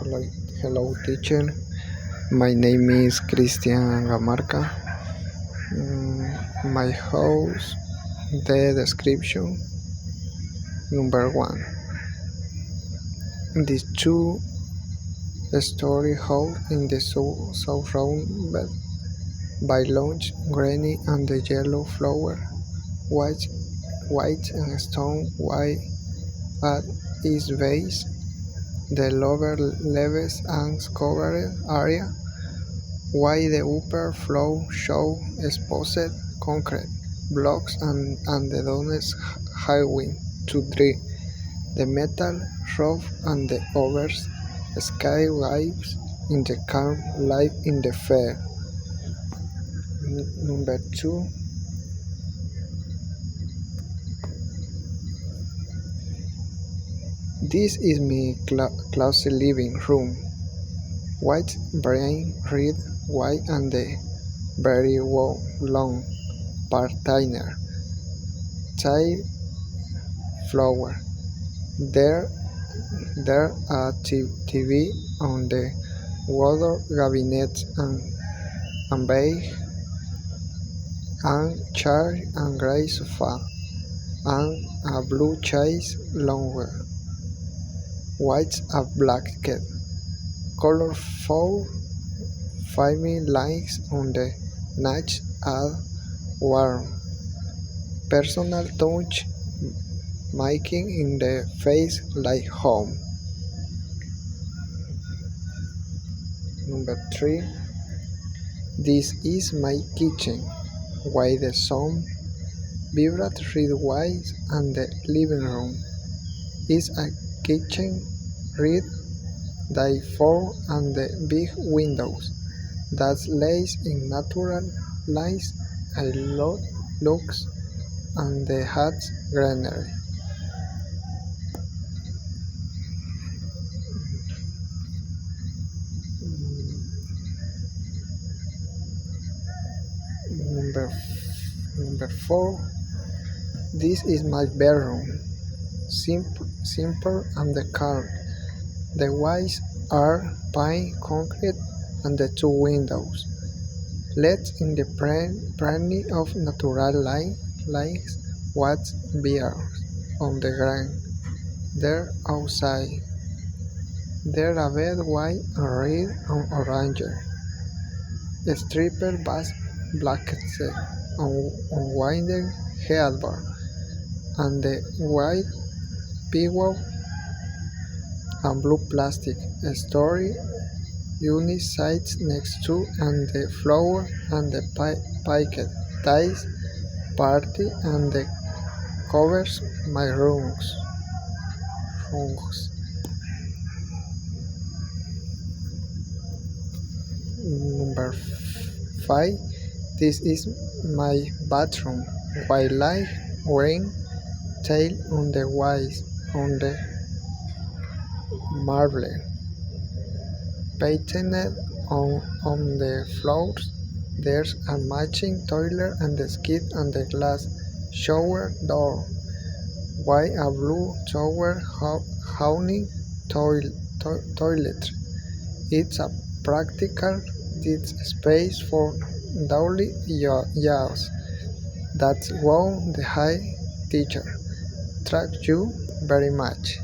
Hello, hello teacher. My name is Cristian Gamarca. My house, the description. Number one. This two-story house in the surrounded by large granny and the yellow flower, white and stone white at its base. The lower levels and covered area, while the upper floor show exposed concrete blocks and the domes highway to three. The metal roof and the overs sky lives in the calm light in the fair. Number two. This is my classy living room. White brain red white and the very long partner tile flower. There a TV on the water cabinet and beige and chair and gray sofa and a blue chaise lounge. White a blanket. Colorful family lights on the night add warm personal touch, making in the face like home. Number three. This is my kitchen. Why the sun vibrate red white and the living room is a kitchen red die four and the big windows that lays in natural lights I love looks and the hat greenery. Number number four. This is my bedroom. Simple and the calm. The walls are pine concrete and the two windows let in the plenty of natural light lights what bears on the ground. There outside. There a bed white and red and orange. A stripper bass blankets on wider headboard and the white pillow and blue plastic story unit sits next to and the floor and the picket ties party and the covers my rooms. Number five. This is my bathroom. White light green tile on the walls on the marble. Painted on the floors. There's a matching toilet and the skid and the glass shower door. White a blue shower hawning toilet. It's a practical space for daily use. That's why the high teacher. Thank you very much.